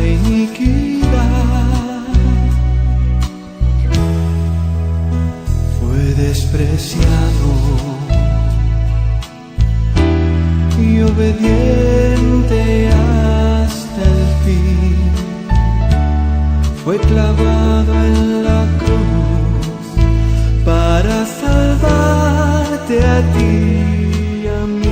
iniquidad. Fue despreciado y obediente hasta el fin. Fue clavado en la cruz para salvarte a ti y a mí.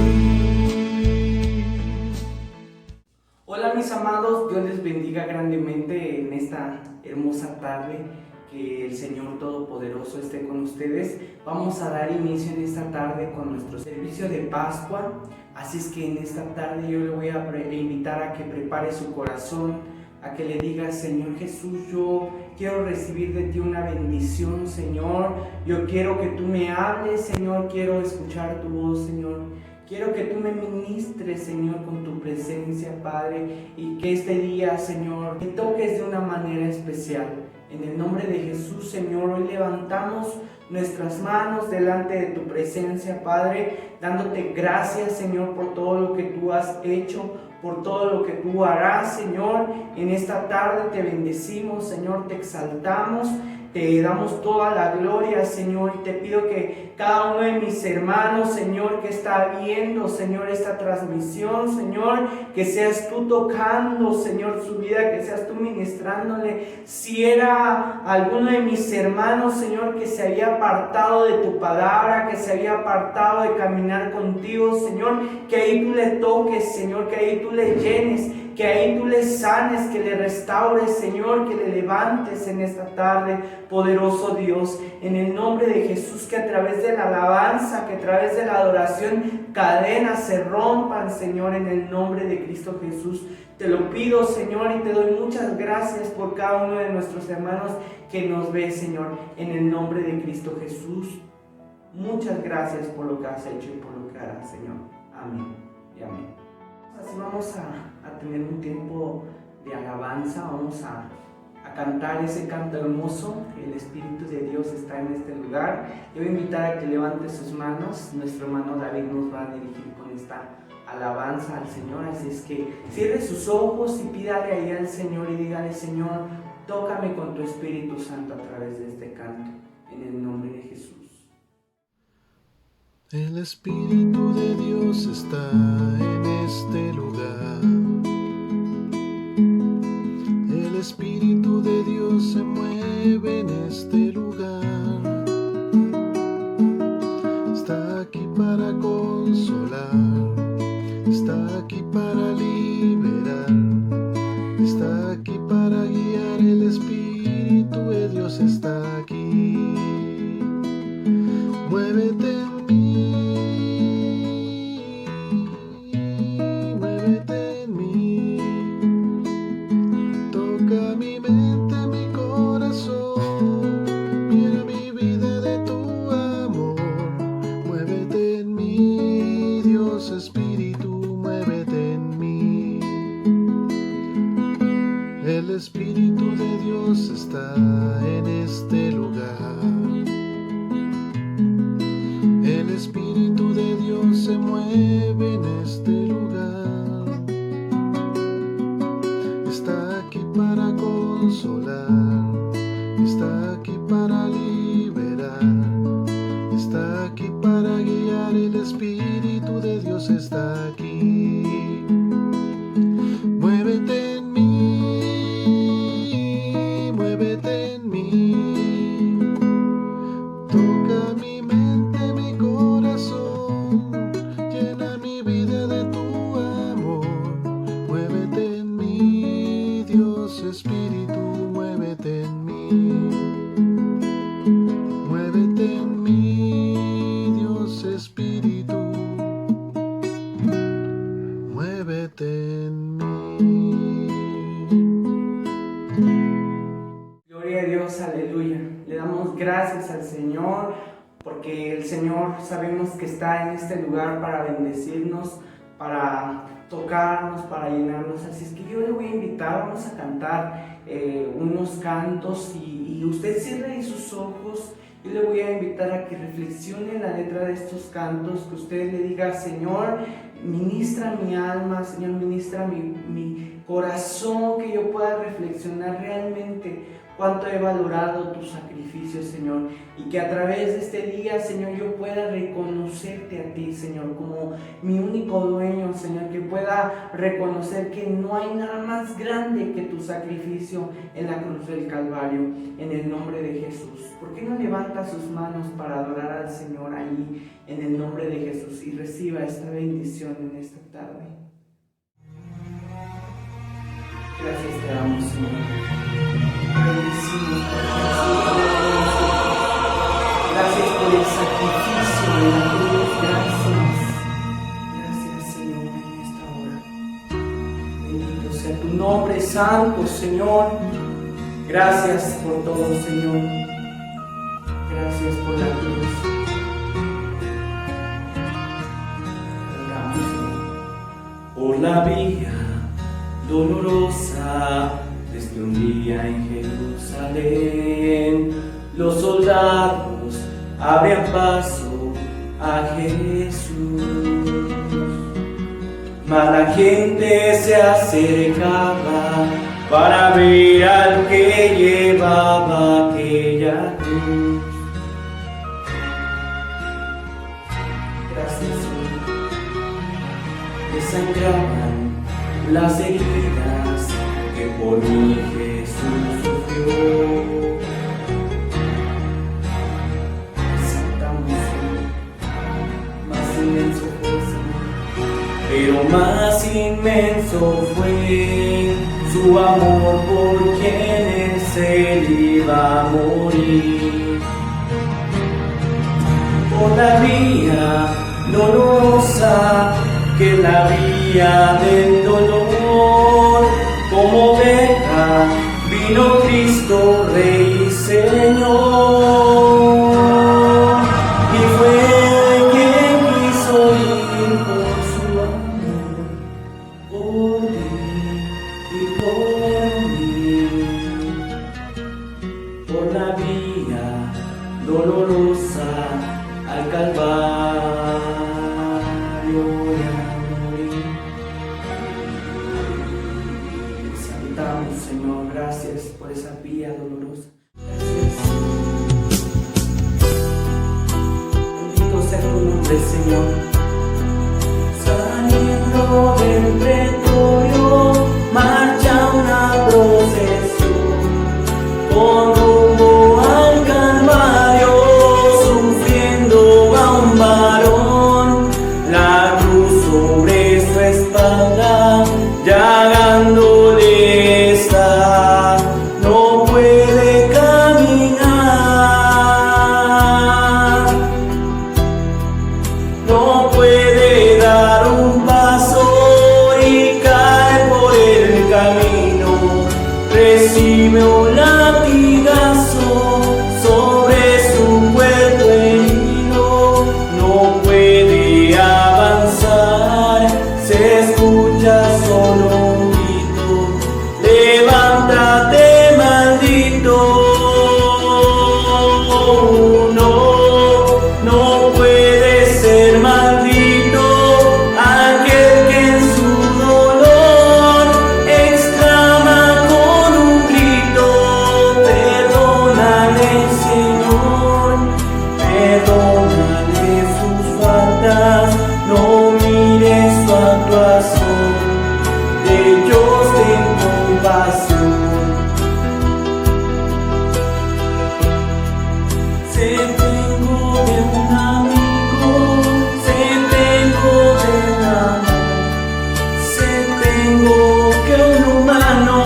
Hola mis amados, Dios les bendiga grandemente en esta hermosa tarde. Que el Señor Todopoderoso esté con ustedes. Vamos a dar inicio en esta tarde con nuestro servicio de Pascua. Así es que en esta tarde yo le voy a invitar a que prepare su corazón, a que le diga: Señor Jesús, yo quiero recibir de ti una bendición, Señor. Yo quiero que tú me hables, Señor. Quiero escuchar tu voz, Señor. Quiero que tú me ministres, Señor, con tu presencia, Padre, y que este día, Señor, me toques de una manera especial. En el nombre de Jesús, Señor, hoy levantamos nuestras manos delante de tu presencia, Padre, dándote gracias, Señor, por todo lo que tú has hecho, por todo lo que tú harás, Señor. En esta tarde te bendecimos, Señor, te exaltamos, te damos toda la gloria, Señor, y te pido que cada uno de mis hermanos, Señor, que está viendo, Señor, esta transmisión, Señor, que seas tú tocando, Señor, su vida, que seas tú ministrándole. Si era alguno de mis hermanos, Señor, que se había apartado de tu palabra, que se había apartado de caminar contigo, Señor, que ahí tú le toques, Señor, que ahí tú le llenes, que ahí tú le sanes, que le restaures, Señor, que le levantes en esta tarde, poderoso Dios, en el nombre de Jesús, que a través de la alabanza, que a través de la adoración, cadenas se rompan, Señor, en el nombre de Cristo Jesús. Te lo pido, Señor, y te doy muchas gracias por cada uno de nuestros hermanos que nos ve, Señor, en el nombre de Cristo Jesús. Muchas gracias por lo que has hecho y por lo que harás, Señor. Amén y amén. Así vamos a tener un tiempo de alabanza, vamos a cantar ese canto hermoso. El Espíritu de Dios está en este lugar. Yo voy a invitar a que levante sus manos. Nuestro hermano David nos va a dirigir con esta alabanza al Señor, así es que cierre sus ojos y pídale ahí al Señor y dígale: Señor, tócame con tu Espíritu Santo a través de este canto, en el nombre de Jesús. El Espíritu de Dios está en este lugar. El Espíritu de Dios se mueve en este lugar. Está aquí para consolar, está aquí para liberar, está aquí para guiar. El Espíritu de Dios está aquí. Muévete en mí, muévete en mí. Toca mi mente, mi corazón, llena mi vida de tu amor. Muévete en mí, Dios Espíritu, muévete en mí. El Espíritu de Dios está en este lugar. El Espíritu de Dios se mueve en este lugar. Está aquí para consolar, está aquí para liberar, está aquí para guiar. El Espíritu de Dios está aquí. Muévete en mí, muévete en mí. Toca mi mente, mi corazón, llena mi vida de tu amor. Muévete en mí, Dios Espíritu, muévete en mí. Muévete en mí, Dios Espíritu, muévete en mí. Gloria a Dios, aleluya. Le damos gracias al Señor, porque el Señor sabemos que está en este lugar para bendecirnos, para tocarnos, para llenarnos. Así es que yo le voy a invitar, vamos a cantar unos cantos y usted cierre sus ojos. Yo le voy a invitar a que reflexione la letra de estos cantos, que usted le diga: Señor, ministra mi alma, Señor, ministra mi corazón, que yo pueda reflexionar realmente cuánto he valorado tu sacrificio, Señor, y que a través de este día, Señor, yo pueda reconocerte a ti, Señor, como mi único dueño, Señor, que pueda reconocer que no hay nada más grande que tu sacrificio en la cruz del Calvario, en el nombre de Jesús. ¿Por qué no levanta sus manos para adorar al Señor ahí, en el nombre de Jesús, y reciba esta bendición en esta tarde? Gracias te damos, Señor. Bendecimos, gracias por el sacrificio de la cruz. Gracias, Señor, en esta hora. Bendito sea tu nombre santo, Señor. Gracias por todo, Señor. Gracias por la cruz. Oramos, Señor. Por la vía dolorosa desde un día en Jerusalén, los soldados abrían paso a Jesús, mas la gente se acercaba para ver al que llevaba aquella cruz. Gracias, Señor. Desangraban las heridas que por mí Jesús sufrió. Exaltamos, más inmenso fue, Señor, pero más inmenso fue su amor por quienes Él iba a morir. Por la vía dolorosa, que es la vía del dolor, como oveja vino Cristo, Rey y Señor, y fue quien quiso ir por su amor, por ti y por mí, por la vía dolorosa al Calvario. Señor, gracias por esa vía dolorosa. Gracias. Bendito sea tu nombre, Señor. Saliendo del pretorio, marcha una procesión con rumbo al Calvario, sufriendo a un varón, la cruz sobre su espalda, llagándole. No puede caminar, no puede dar un paso y cae por el camino. Recibe un latigazo sobre su cuerpo herido, no puede avanzar, se escucha solo un grito: levántate, maldito. No puede ser maldito aquel que en su dolor exclama con un grito: perdónale, Señor, perdónale sus faltas, no mires su actuación, de ellos ten compasión. Se tengo de un amigo, se tengo de un amor, se tengo que un humano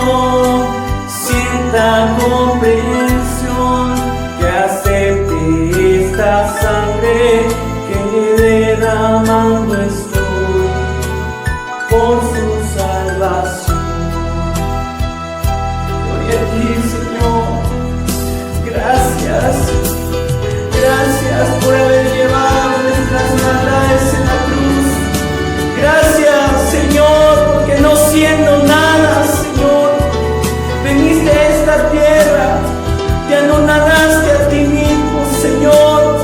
sienta comprensión, que acepte esta sangre que derramando estoy por su salvación. Gloria a ti, Señor. Gracias. Gracias por haber llevado nuestras maldades en la cruz. Gracias, Señor, porque no siendo nada, Señor, veniste a esta tierra, te anonadaste a ti mismo, Señor,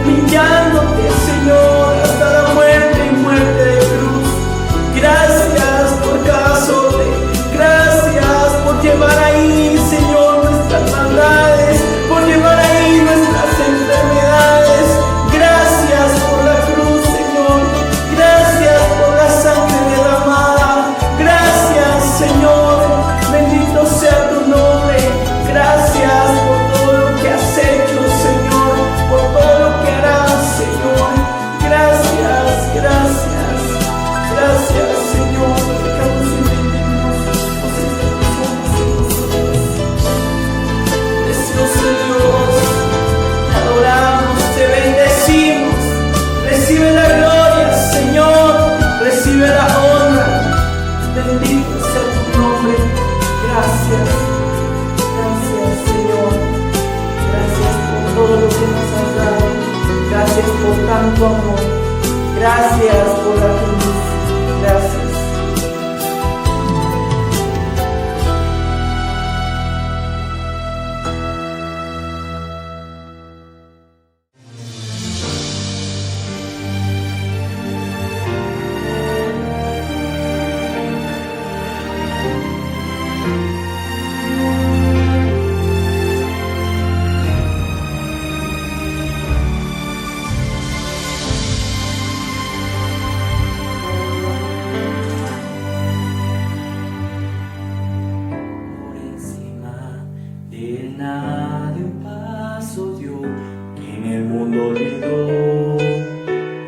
humillándote, Señor, hasta la muerte y muerte bendito sea tu nombre. Gracias, gracias Señor. Gracias por todo lo que nos has dado. Gracias por tanto amor. Gracias por la cruz. Gracias. Nadie un paso dio, quien el mundo olvidó,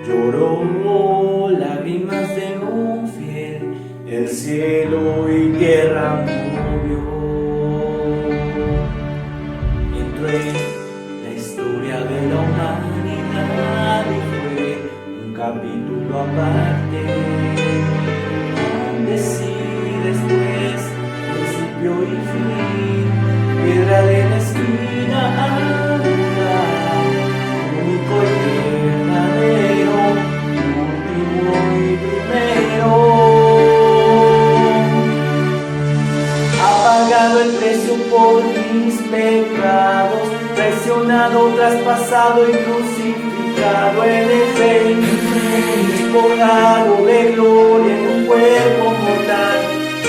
lloró lágrimas de un fiel, el cielo y tierra movió. Entró en la historia de la humanidad y fue un capítulo aparte, donde sí después, principio y fin, piedra de la esquina anda, único y verdadero, último y primero. Ha pagado el precio por mis pecados, traicionado, traspasado y crucificado en el rey, despojado de gloria en un cuerpo mortal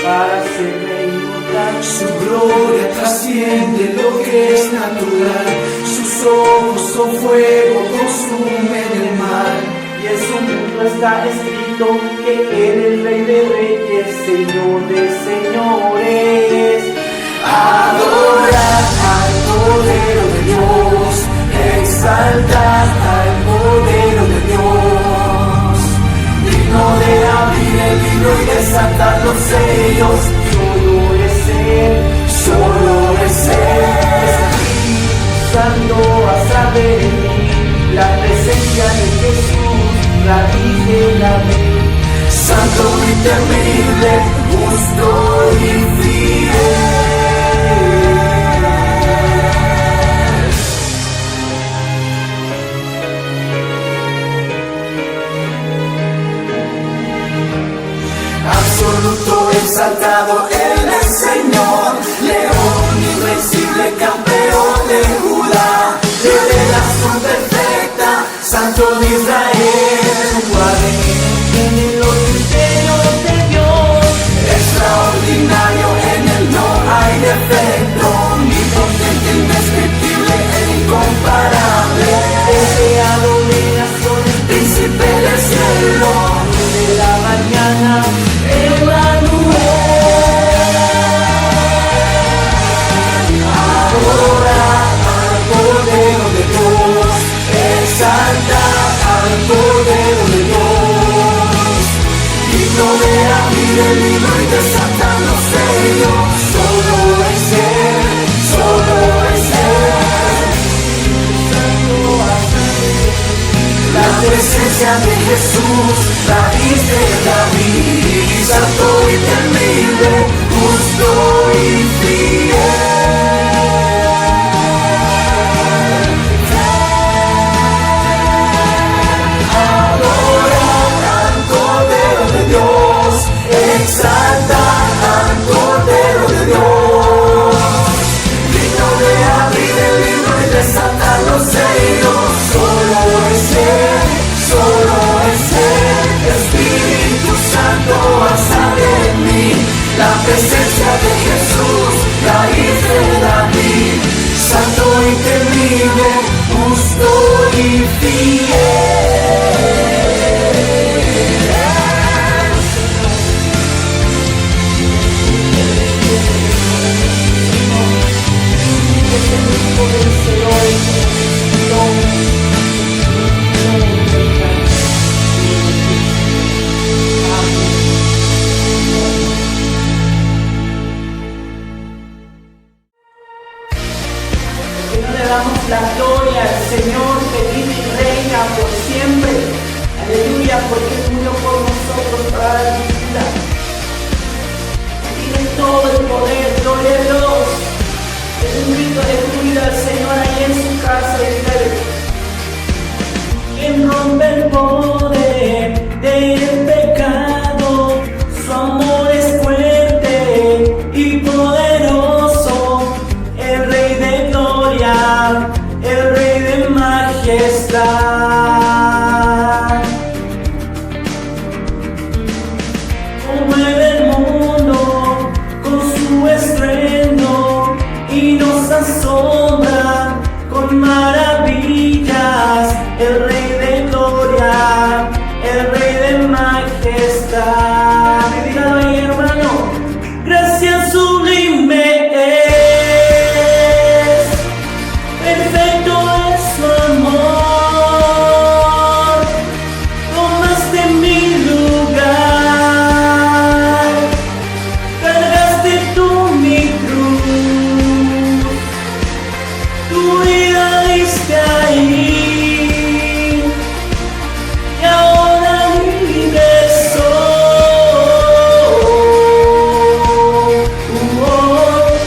para ser su gloria trasciende lo que es natural, sus ojos son fuego, consumen el mal. Y en su libro está escrito que Él es Rey de Reyes, Señor de Señores. Adorad al Cordero de Dios, exaltad al Cordero de Dios, digno de abrir el libro y desatar los sellos. Solo es Él, Espíritu Santo, a saber en mí, la presencia de Jesús, raíz de la ley. Santo y temible, justo y fiel. Absoluto, exaltado, Él es Señor, león invencible, campeón de Judá, revelación perfecta, Santo de Israel, en los misterios de Dios, extraordinario, en Él no hay defecto, omnipotente, indescriptible e incomparable, deseado de naciones, príncipe del cielo, de la mañana. Exalta al Cordero de Dios, digno de abrir el libro y desatar los sellos. Solo es Él, solo es Él. La presencia de Jesús, raíz de David, santo y temible, justo y fiel. Exalta al Cordero de Dios, digno de abrir el libro y desatar los sellos. Solo es Él, Espíritu Santo, haz en mí la presencia de Jesús, raíz de David, santo y temible, justo y fiel. La gloria al Señor que vive y reina por siempre. Aleluya, porque murió por nosotros para la vida. poder, gloria a Dios. Es un grito de júbilo al Señor ahí en su casa y dígale: quien rompe el poder del pecado, su amor es fuerte y poderoso, el Rey de gloria, el Rey de majestad. Conmueve el mundo con su estruendo y nos asombra con maravillas, el Rey de gloria, el Rey de majestad. Y dígalo ahí, hermano: gracias sublime es, perfecto es su amor, tomaste mi lugar, cargaste tú mi cruz, tu vida diste ahí, y ahora libre soy.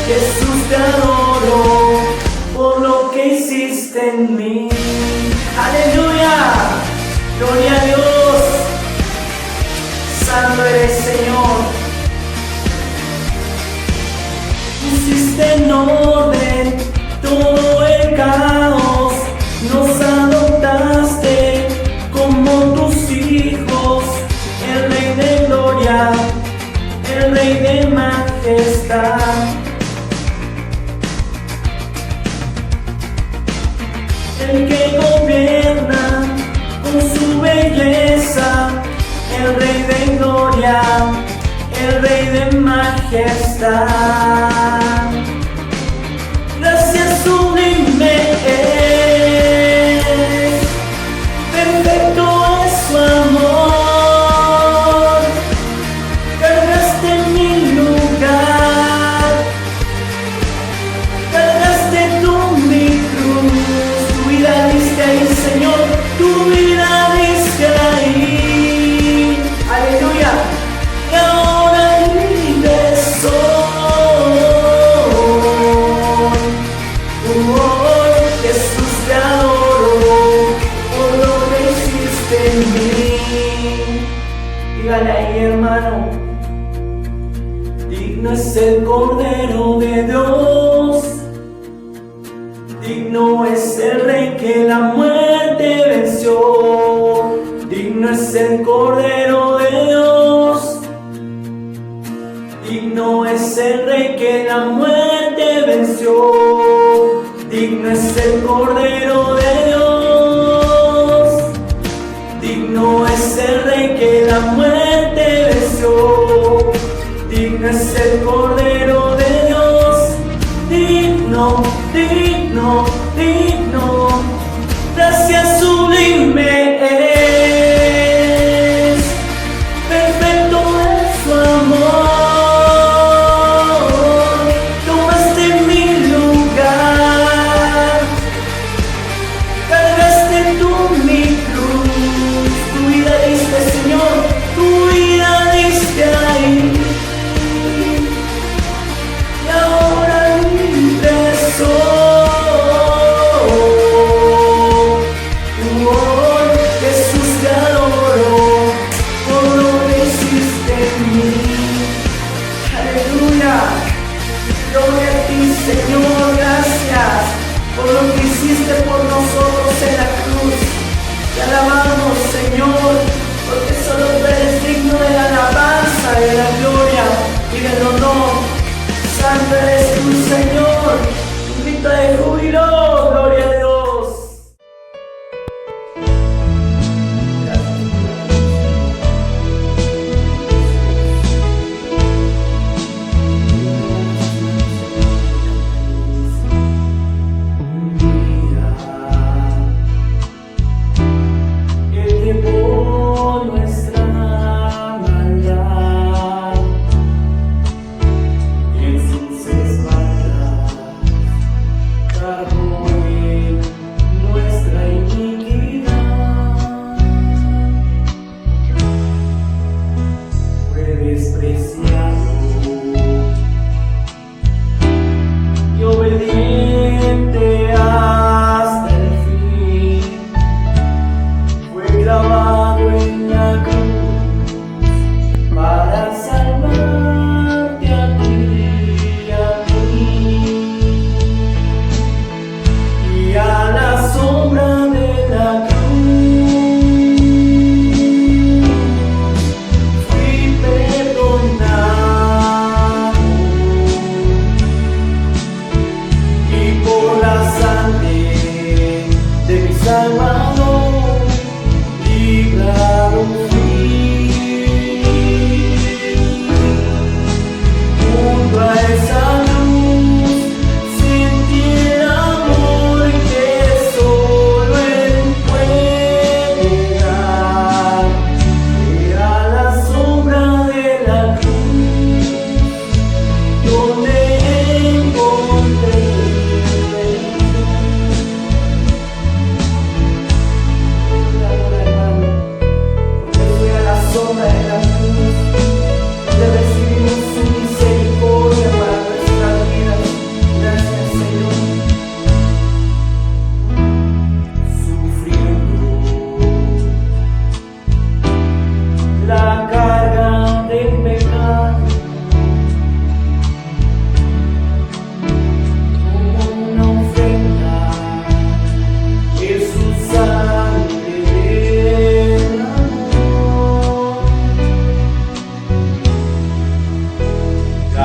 Jesús, te adoro por lo que hiciste en mí. Aleluya, gloria a Dios. Santo eres, Señor. Pusiste en orden todo el caos, nos adoptaste como tus hijos, el Rey de gloria, el Rey de majestad. El que gobierna con su belleza, el Rey de gloria, el Rey de majestad. Gracias sublime es, perfecto es su amor, cargaste mi lugar, cargaste tú mi cruz, tu vida diste ahí, Señor, tu vida diste ahí. Aleluya. Y ahora libre soy. Jesús, te adoro por lo que hiciste en mí. Dígale ahí, hermano: digno es el Cordero de Dios, digno es el Rey que la muerte venció, digno es el Cordero de Dios, digno es el Rey que la muerte venció, digno es el Cordero de Dios, digno es el Rey que la muerte venció, digno es el Cordero de Dios, digno, digno, digno. Gracias sublime es, perfecto es su amor, tomaste mi lugar, cargaste tú mi cruz, tu vida diste, Señor, tu vida diste ahí, y ahora libre soy. Jesús, te adoro por lo que hiciste en mí. Aleluya, gloria a ti, Señor, gracias por lo que hiciste por nosotros en la cruz. Te alabamos, Señor, porque solo tú eres digno de la alabanza, de la gloria y del honor. Santo eres tú, Señor. Un grito de júbilo, gloria a Dios. Él llevó nuestra maldad y en sus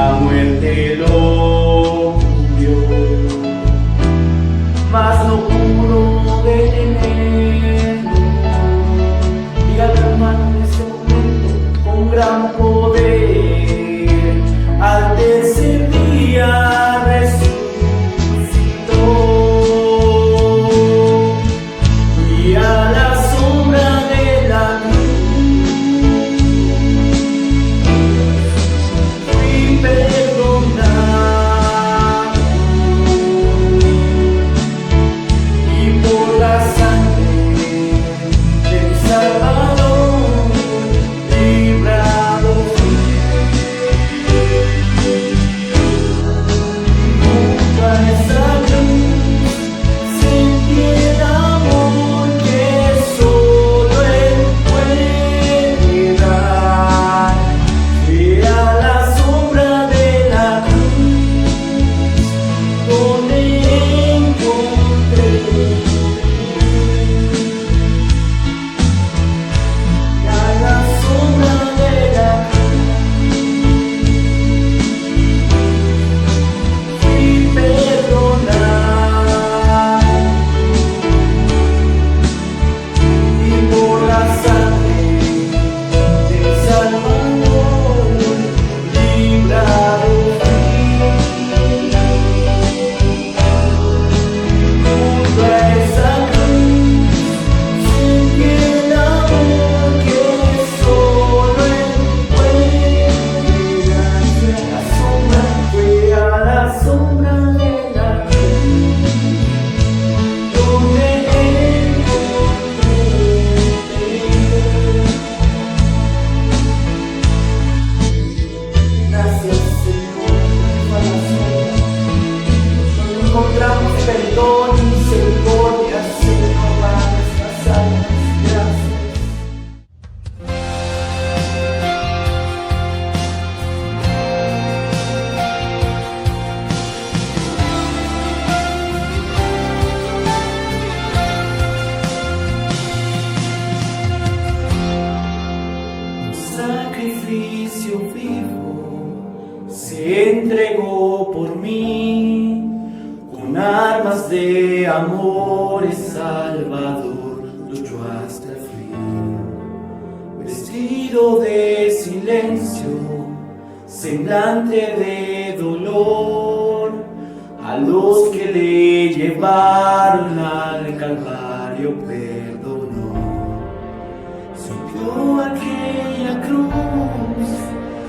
la muerte lo cubrió, mas no pudo detenerlo. Dígale, hermano, en ese momento, con gran poder, al tercer día resucitó. Y a la sombra de la sacrificio vivo se entregó por mí, con armas de amor y Salvador luchó hasta el fin. Vestido de silencio, semblante de dolor, a los que le llevaron al Calvario perdonó. Subió aquella cruz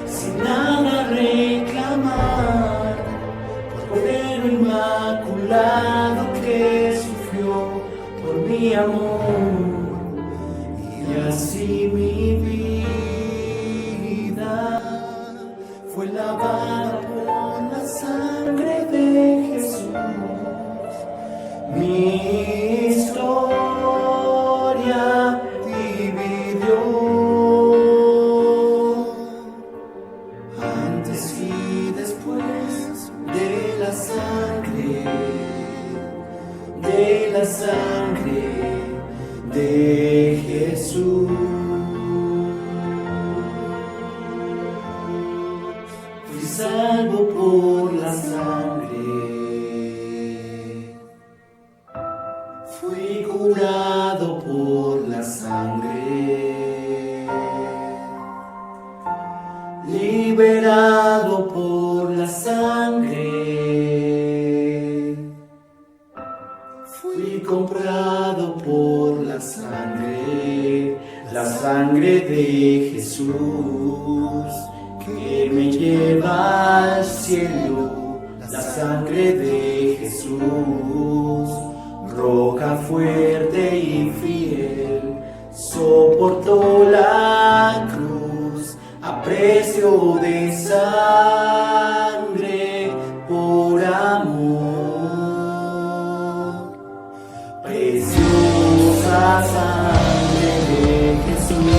sin nada reclamar, Cordero inmaculado que sufrió por mi amor, y así mi vida fue lavada por la sangre de Jesús. Mi historia dividió antes y después de la sangre de Jesús. Fui salvo por la sangre, fui curado por la sangre, liberado por la sangre, fui comprado por la sangre de Jesús, que me lleva al cielo. La sangre de Jesús, roca fuerte y fiel, soportó la cruz a precio de sangre por amor. Preciosa sangre de Jesús.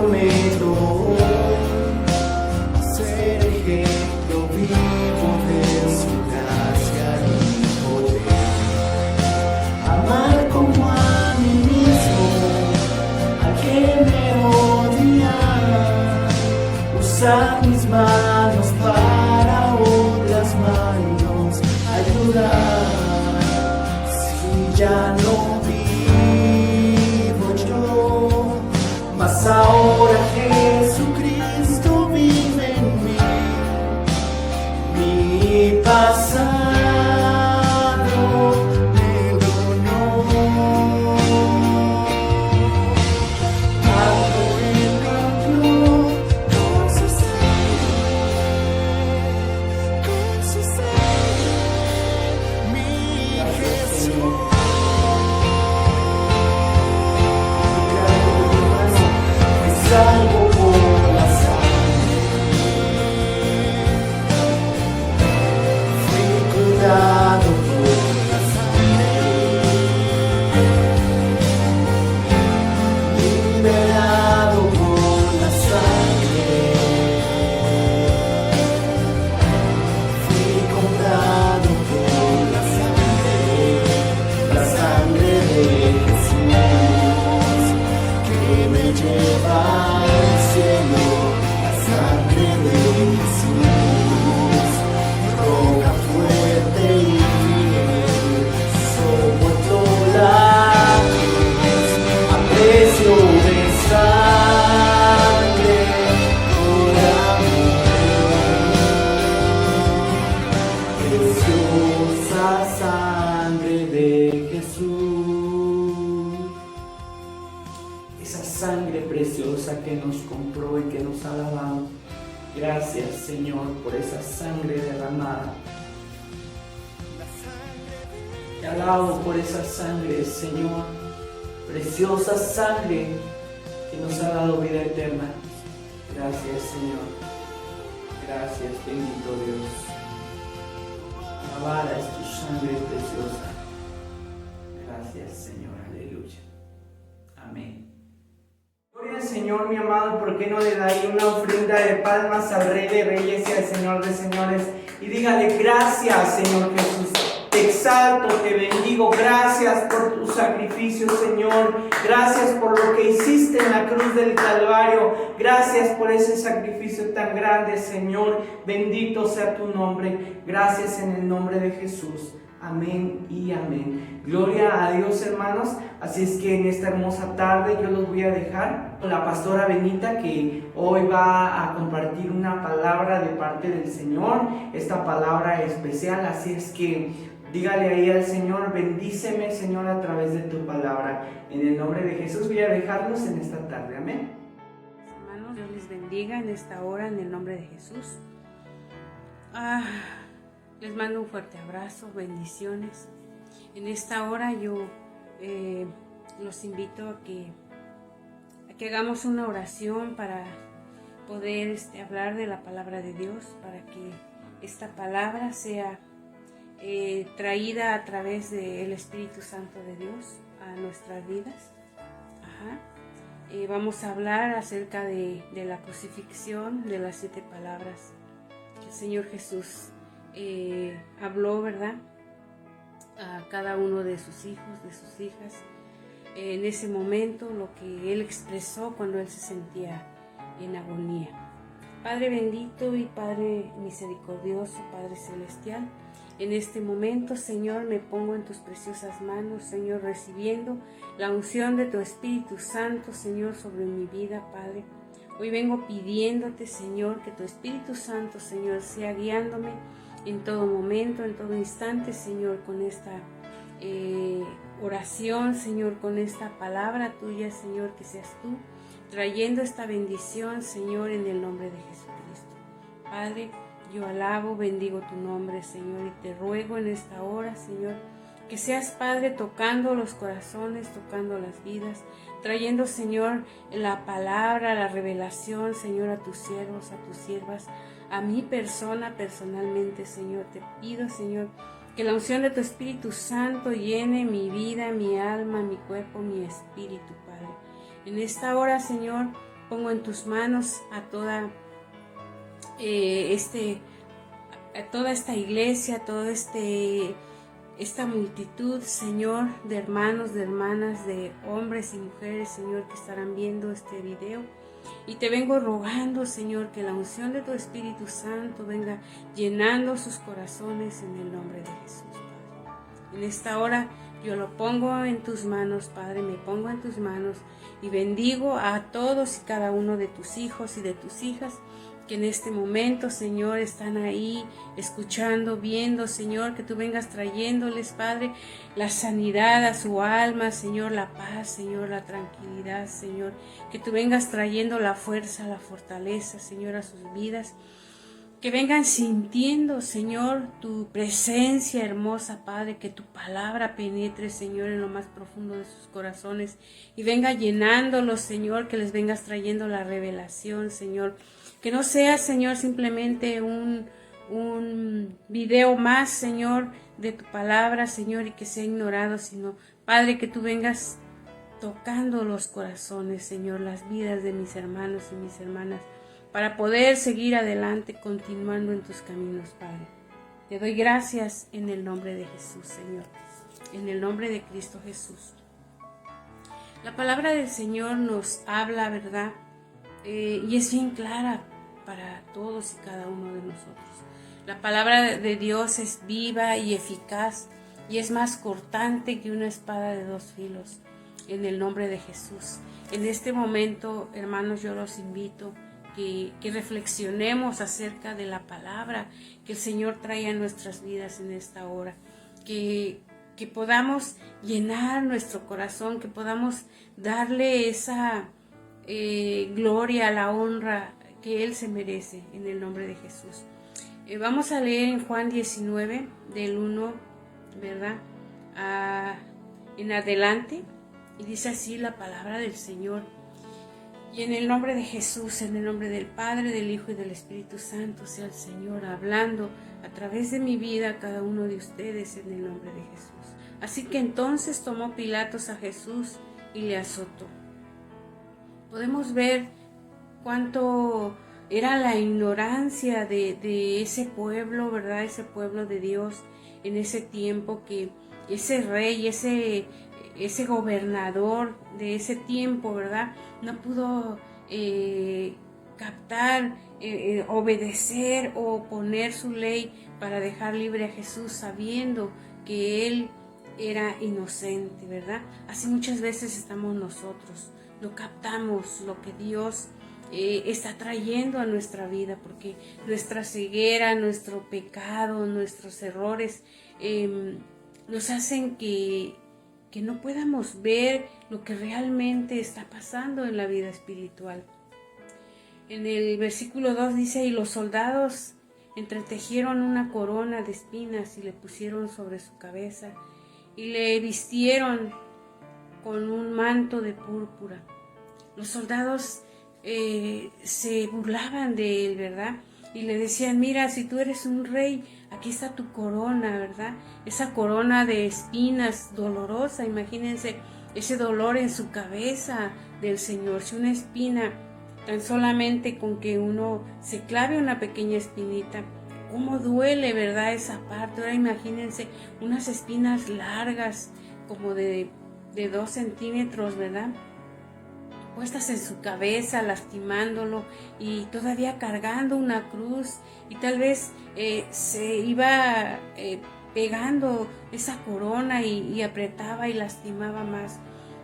prometo ser ejemplo vivo de su gracia y poder. Amar como a mí mismo, al que me odia. Usar mis manos para otras manos ayudar. Si ya no vivo yo, mas ahora Jesucristo vive en mí. Mi pasado me donó. Algo Él cambió con su sangre, mi Jesús. Salvo por la sangre, fui curado por la sangre, liberado por la sangre, fui comprado por la sangre de Jesús, que me lleva al cielo, la sangre de Jesús, roca fuerte y fiel, soportó la cruz, a precio de sangre, por amor, preciosa sangre de Jesús. Esa sangre preciosa que nos compró y que nos ha lavado. Gracias, Señor, por esa sangre derramada. Te alabo por esa sangre, Señor. Preciosa sangre que nos ha dado vida eterna. Gracias, Señor. Gracias, bendito Dios. Alabada es tu sangre preciosa. Gracias, Señor. Aleluya. Amén. Gloria al Señor, mi amado, ¿por qué no le da ahí una ofrenda de palmas al Rey de Reyes y al Señor de Señores? Y dígale, gracias, Señor Jesús, te exalto, te bendigo, gracias por tu sacrificio, Señor, gracias por lo que hiciste en la cruz del Calvario, gracias por ese sacrificio tan grande, Señor, bendito sea tu nombre, gracias en el nombre de Jesús. Amén y amén. Gloria a Dios, hermanos. Así es que en esta hermosa tarde yo los voy a dejar con la pastora Benita, que hoy va a compartir una palabra de parte del Señor, esta palabra especial. Así es que dígale ahí al Señor, bendíceme, Señor, a través de tu palabra. En el nombre de Jesús voy a dejarlos en esta tarde. Amén. Hermanos, Dios les bendiga en esta hora en el nombre de Jesús. Les mando un fuerte abrazo, bendiciones. En esta hora yo los invito a que hagamos una oración para poder hablar de la palabra de Dios, para que esta palabra sea traída a través del Espíritu Santo de Dios a nuestras vidas. Vamos a hablar acerca de la crucifixión, de las 7 palabras que el Señor Jesús habló, ¿verdad?, a cada uno de sus hijos, de sus hijas, en ese momento, lo que Él expresó cuando Él se sentía en agonía. Padre bendito y Padre misericordioso, Padre celestial, en este momento, Señor, me pongo en tus preciosas manos, Señor, recibiendo la unción de tu Espíritu Santo, Señor, sobre mi vida, Padre. Hoy vengo pidiéndote, Señor, que tu Espíritu Santo, Señor, sea guiándome en todo momento, en todo instante, Señor, con esta oración, Señor, con esta palabra tuya, Señor, que seas tú trayendo esta bendición, Señor, en el nombre de Jesucristo. Padre, yo alabo, bendigo tu nombre, Señor, y te ruego en esta hora, Señor, que seas, Padre, tocando los corazones, tocando las vidas, trayendo, Señor, la palabra, la revelación, Señor, a tus siervos, a tus siervas, a mi persona personalmente, Señor. Te pido, Señor, que la unción de tu Espíritu Santo llene mi vida, mi alma, mi cuerpo, mi espíritu, Padre. En esta hora, Señor, pongo en tus manos a toda esta iglesia, toda esta multitud, Señor, de hermanos, de hermanas, de hombres y mujeres, Señor, que estarán viendo este video. Y te vengo rogando, Señor, que la unción de tu Espíritu Santo venga llenando sus corazones en el nombre de Jesús, Padre. En esta hora yo lo pongo en tus manos, Padre, me pongo en tus manos y bendigo a todos y cada uno de tus hijos y de tus hijas que en este momento, Señor, están ahí escuchando, viendo, Señor, que tú vengas trayéndoles, Padre, la sanidad a su alma, Señor, la paz, Señor, la tranquilidad, Señor, que tú vengas trayendo la fuerza, la fortaleza, Señor, a sus vidas, que vengan sintiendo, Señor, tu presencia hermosa, Padre, que tu palabra penetre, Señor, en lo más profundo de sus corazones y venga llenándolos, Señor, que les vengas trayendo la revelación, Señor. Que no sea, Señor, simplemente un video más, Señor, de tu palabra, Señor, y que sea ignorado, sino, Padre, que tú vengas tocando los corazones, Señor, las vidas de mis hermanos y mis hermanas, para poder seguir adelante, continuando en tus caminos, Padre. Te doy gracias en el nombre de Jesús, Señor, en el nombre de Cristo Jesús. La palabra del Señor nos habla, ¿verdad? Y es bien clara para todos y cada uno de nosotros. La palabra de Dios es viva y eficaz y es más cortante que una espada de dos filos, en el nombre de Jesús. En este momento, hermanos, yo los invito que reflexionemos acerca de la palabra que el Señor trae a nuestras vidas en esta hora, que podamos llenar nuestro corazón, que podamos darle esa gloria, la honra que Él se merece, en el nombre de Jesús. Vamos a leer en Juan 19, del 1, ¿verdad?, en adelante, y dice así la palabra del Señor. Y en el nombre de Jesús, en el nombre del Padre, del Hijo y del Espíritu Santo, sea el Señor hablando a través de mi vida a cada uno de ustedes, en el nombre de Jesús. Así que entonces tomó Pilatos a Jesús y le azotó. Podemos ver cuánto era la ignorancia de ese pueblo, ¿verdad? Ese pueblo de Dios en ese tiempo, que ese rey, ese gobernador de ese tiempo, ¿verdad?, no pudo captar, obedecer o poner su ley para dejar libre a Jesús, sabiendo que Él era inocente, ¿verdad? Así muchas veces estamos nosotros. No captamos lo que Dios está trayendo a nuestra vida, porque nuestra ceguera, nuestro pecado, nuestros errores nos hacen que no podamos ver lo que realmente está pasando en la vida espiritual. En el versículo 2 dice: y los soldados entretejieron una corona de espinas y le pusieron sobre su cabeza y le vistieron con un manto de púrpura. Los soldados se burlaban de él, ¿verdad? Y le decían: mira, si tú eres un rey, aquí está tu corona, ¿verdad? Esa corona de espinas dolorosa, imagínense ese dolor en su cabeza del Señor. Si una espina, tan solamente con que uno se clave una pequeña espinita, cómo duele, ¿verdad?, esa parte. Ahora imagínense unas espinas largas, como de 2 centímetros, ¿verdad?, puestas en su cabeza, lastimándolo, y todavía cargando una cruz, y tal vez se iba pegando esa corona y apretaba y lastimaba más,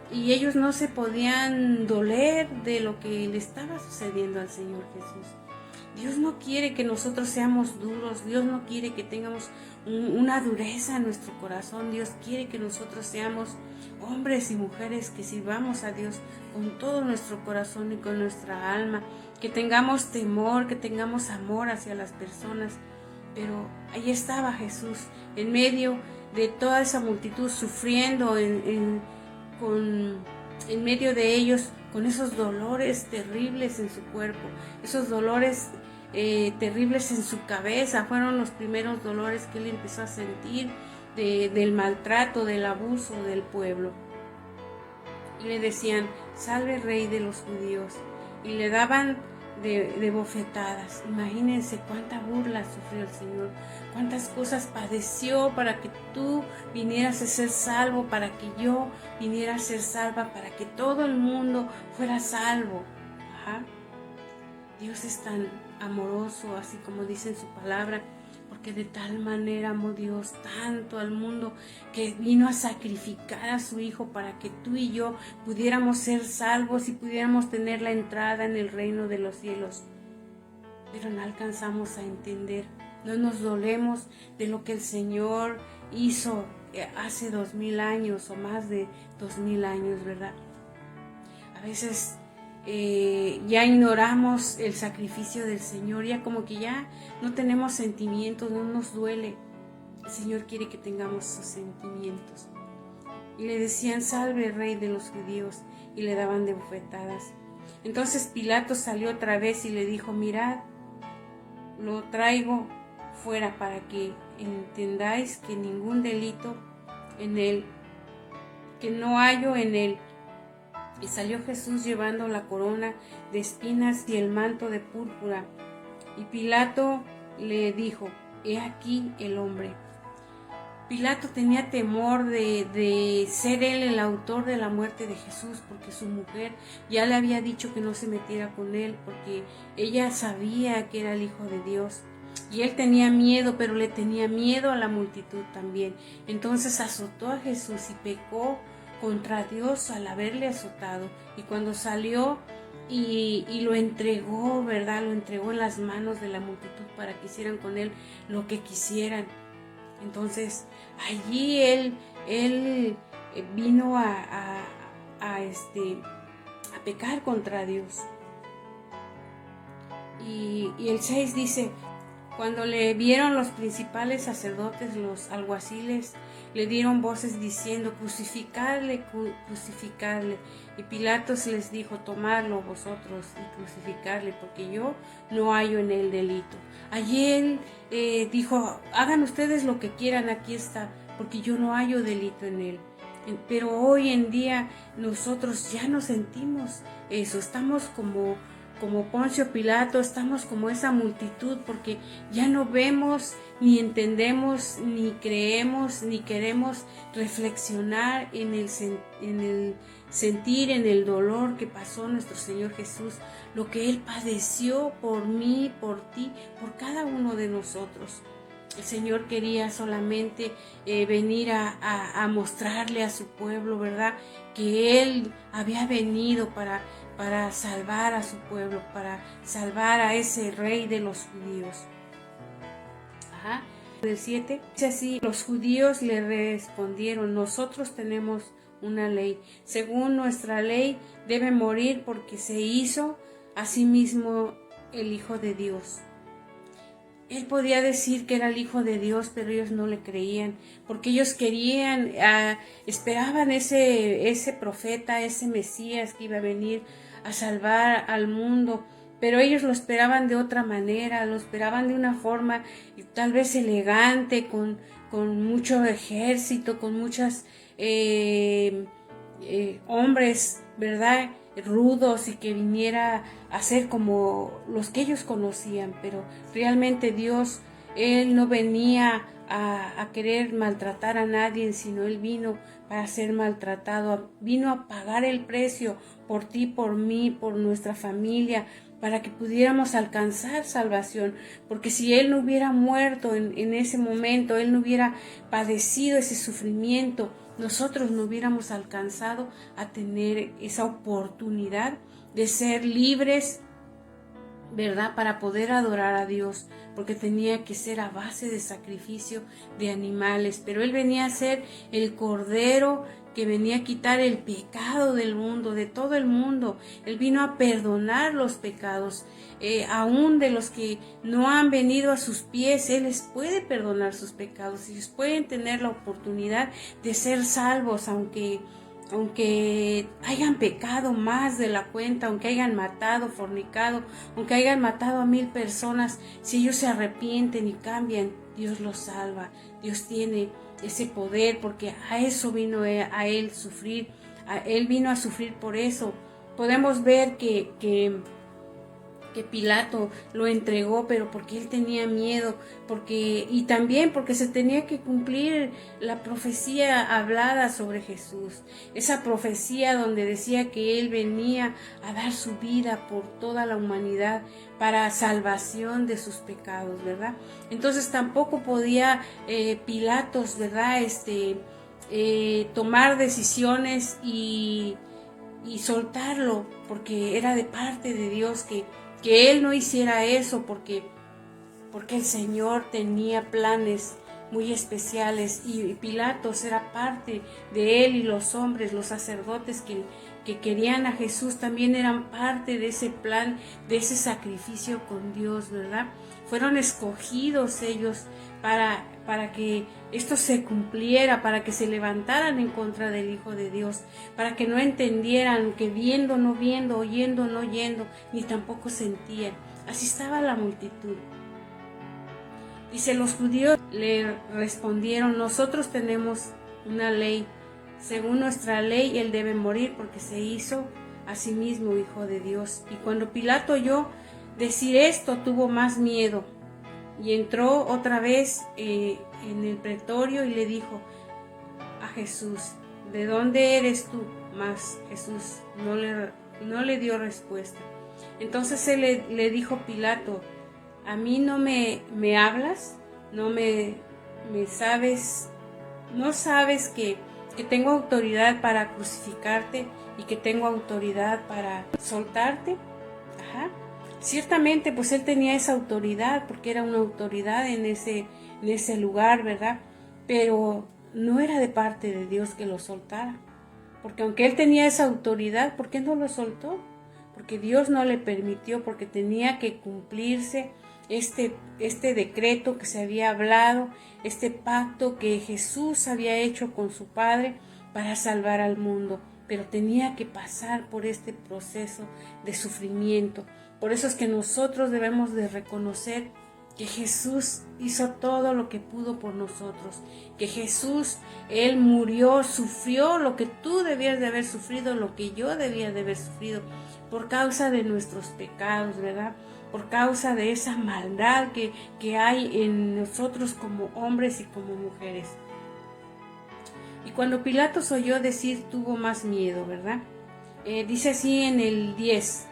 y ellos no se podían doler de lo que le estaba sucediendo al Señor Jesús. Dios no quiere que nosotros seamos duros. Dios no quiere que tengamos una dureza en nuestro corazón. Dios quiere que nosotros seamos hombres y mujeres que sirvamos a Dios con todo nuestro corazón y con nuestra alma, que tengamos temor, que tengamos amor hacia las personas. Pero ahí estaba Jesús en medio de toda esa multitud, sufriendo en medio de ellos, con esos dolores terribles en su cuerpo, esos dolores terribles en su cabeza. Fueron los primeros dolores que él empezó a sentir del maltrato, del abuso del pueblo. Y le decían: salve, Rey de los judíos. y le daban de bofetadas. Imagínense cuánta burla sufrió el Señor, cuántas cosas padeció para que tú vinieras a ser salvo, para que yo viniera a ser salva, para que todo el mundo fuera salvo. Ajá. Dios es tan amoroso, así como dice en su palabra, porque de tal manera amó Dios tanto al mundo que vino a sacrificar a su Hijo para que tú y yo pudiéramos ser salvos y pudiéramos tener la entrada en el reino de los cielos. Pero no alcanzamos a entender, no nos dolemos de lo que el Señor hizo hace 2000 años o más de 2000 años, ¿verdad? A veces ya ignoramos el sacrificio del Señor, ya como que ya no tenemos sentimientos, no nos duele. El Señor quiere que tengamos esos sentimientos. Y le decían: salve, Rey de los judíos, y le daban de bofetadas. Entonces Pilato salió otra vez y le dijo: mirad, lo traigo fuera para que entendáis que ningún delito en él, que no hallo en él. Y salió Jesús llevando la corona de espinas y el manto de púrpura. Y Pilato le dijo: he aquí el hombre. Pilato tenía temor de ser él el autor de la muerte de Jesús, porque su mujer ya le había dicho que no se metiera con él, porque ella sabía que era el Hijo de Dios. Y él tenía miedo, pero le tenía miedo a la multitud también. Entonces azotó a Jesús y pecó contra Dios al haberle azotado. Y cuando salió y lo entregó, ¿verdad? Lo entregó en las manos de la multitud para que hicieran con él lo que quisieran. Entonces allí él vino a pecar contra Dios. Y el 6 dice: cuando le vieron los principales sacerdotes, los alguaciles, le dieron voces diciendo: crucificadle, crucificadle. Y Pilatos les dijo: tomadlo vosotros y crucificadle, porque yo no hallo en él delito. Allí él dijo: hagan ustedes lo que quieran, aquí está, porque yo no hallo delito en él. Pero hoy en día nosotros ya no sentimos eso, estamos como Poncio Pilato, estamos como esa multitud, porque ya no vemos, ni entendemos, ni creemos, ni queremos reflexionar en el sentir, en el dolor que pasó nuestro Señor Jesús, lo que Él padeció por mí, por ti, por cada uno de nosotros. El Señor quería solamente venir a mostrarle a su pueblo, ¿verdad?, que Él había venido para salvar a su pueblo, para salvar a ese Rey de los judíos. Ajá. El 7 dice así: los judíos le respondieron: nosotros tenemos una ley. Según nuestra ley debe morir, porque se hizo a sí mismo el Hijo de Dios. Él podía decir que era el Hijo de Dios, pero ellos no le creían, porque ellos querían, esperaban ese profeta, ese Mesías que iba a venir a salvar al mundo, pero ellos lo esperaban de otra manera, lo esperaban de una forma tal vez elegante, con mucho ejército, con muchos hombres, ¿verdad?, rudos, y que viniera a ser como los que ellos conocían. Pero realmente Dios, Él no venía a querer maltratar a nadie, sino Él vino para ser maltratado, vino a pagar el precio por ti, por mí, por nuestra familia, para que pudiéramos alcanzar salvación. Porque si Él no hubiera muerto en ese momento, Él no hubiera padecido ese sufrimiento, nosotros no hubiéramos alcanzado a tener esa oportunidad de ser libres, ¿verdad?, para poder adorar a Dios, porque tenía que ser a base de sacrificio de animales. Pero Él venía a ser el Cordero que venía a quitar el pecado del mundo, de todo el mundo. Él vino a perdonar los pecados, aún de los que no han venido a sus pies. Él les puede perdonar sus pecados. Ellos pueden tener la oportunidad de ser salvos, aunque hayan pecado más de la cuenta, aunque hayan matado, fornicado, aunque hayan matado a 1000 personas. Si ellos se arrepienten y cambian, Dios los salva. Dios tiene ese poder, porque a eso vino a Él sufrir. Él vino a sufrir por eso, podemos ver que Pilato lo entregó, pero porque él tenía miedo, y también porque se tenía que cumplir la profecía hablada sobre Jesús, esa profecía donde decía que él venía a dar su vida por toda la humanidad para salvación de sus pecados, ¿verdad? Entonces tampoco podía Pilatos, ¿verdad? Tomar decisiones y soltarlo, porque era de parte de Dios que él no hiciera eso, porque el Señor tenía planes muy especiales, y Pilatos era parte de él, y los hombres, los sacerdotes que querían a Jesús también eran parte de ese plan, de ese sacrificio con Dios, ¿verdad? Fueron escogidos ellos para que esto se cumpliera, para que se levantaran en contra del Hijo de Dios, para que no entendieran, que viendo no viendo, oyendo no oyendo, ni tampoco sentían. Así estaba la multitud. Dice, los judíos le respondieron: nosotros tenemos una ley. Según nuestra ley, él debe morir porque se hizo a sí mismo Hijo de Dios. Y cuando Pilato oyó decir esto, tuvo más miedo y entró otra vez en el pretorio y le dijo a Jesús: ¿de dónde eres tú? Mas Jesús no le dio respuesta. Entonces él le dijo Pilato: ¿a mí no me hablas? ¿No me sabes? ¿No sabes que tengo autoridad para crucificarte y que tengo autoridad para soltarte? Ajá. Ciertamente, pues él tenía esa autoridad, porque era una autoridad en ese lugar, ¿verdad? Pero no era de parte de Dios que lo soltara, porque aunque él tenía esa autoridad, ¿por qué no lo soltó? Porque Dios no le permitió, porque tenía que cumplirse este decreto que se había hablado, este pacto que Jesús había hecho con su Padre para salvar al mundo, pero tenía que pasar por este proceso de sufrimiento. Por eso es que nosotros debemos de reconocer que Jesús hizo todo lo que pudo por nosotros, que Jesús, Él murió, sufrió lo que tú debías de haber sufrido, lo que yo debía de haber sufrido, por causa de nuestros pecados, ¿verdad? Por causa de esa maldad que hay en nosotros como hombres y como mujeres. Y cuando Pilatos oyó decir, tuvo más miedo, ¿verdad? Dice así en el 10.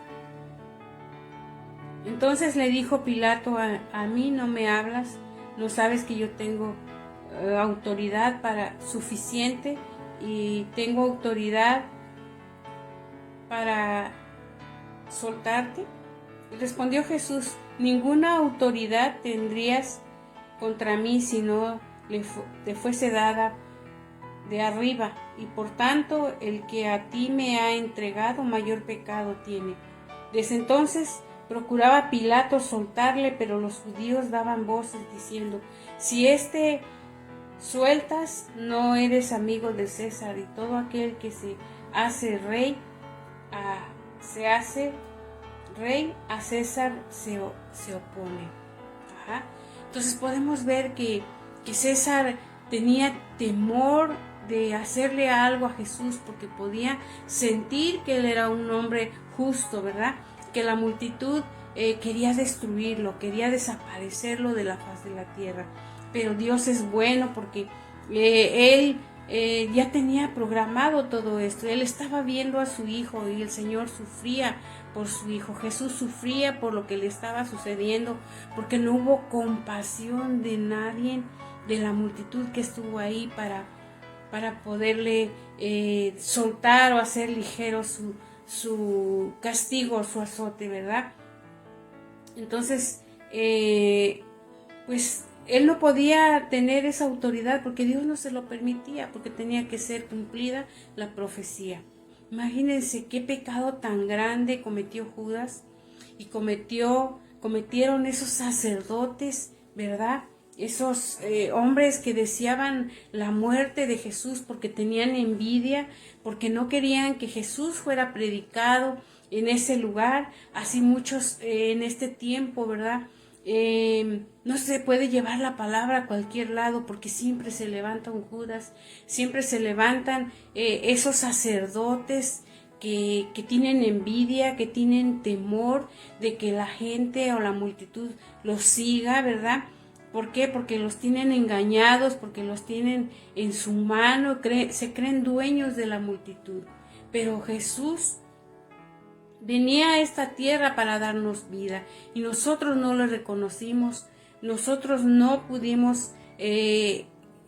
Entonces le dijo Pilato: a mí no me hablas, no sabes que yo tengo autoridad suficiente, y tengo autoridad para soltarte. Y respondió Jesús: ninguna autoridad tendrías contra mí si no te fuese dada de arriba, y por tanto el que a ti me ha entregado mayor pecado tiene. Desde entonces procuraba Pilato soltarle, pero los judíos daban voces diciendo: si sueltas, no eres amigo de César, y todo aquel que se hace rey a César se opone. Ajá. Entonces podemos ver que César tenía temor de hacerle algo a Jesús, porque podía sentir que él era un hombre justo, ¿verdad? Que la multitud quería destruirlo, quería desaparecerlo de la faz de la tierra. Pero Dios es bueno, porque Él ya tenía programado todo esto. Él estaba viendo a su hijo, y el Señor sufría por su hijo. Jesús sufría por lo que le estaba sucediendo, porque no hubo compasión de nadie, de la multitud que estuvo ahí para poderle soltar o hacer ligero su castigo, su azote, ¿verdad? Entonces, pues él no podía tener esa autoridad porque Dios no se lo permitía, porque tenía que ser cumplida la profecía. Imagínense qué pecado tan grande cometió Judas, y cometieron esos sacerdotes, ¿verdad? Esos hombres que deseaban la muerte de Jesús porque tenían envidia, porque no querían que Jesús fuera predicado en ese lugar. Así muchos en este tiempo, ¿verdad? No se puede llevar la palabra a cualquier lado, porque siempre se levanta un Judas, siempre se levantan esos sacerdotes que tienen envidia, que tienen temor de que la gente o la multitud los siga, ¿verdad? ¿Por qué? Porque los tienen engañados, porque los tienen en su mano, se creen dueños de la multitud. Pero Jesús venía a esta tierra para darnos vida y nosotros no lo reconocimos, nosotros no pudimos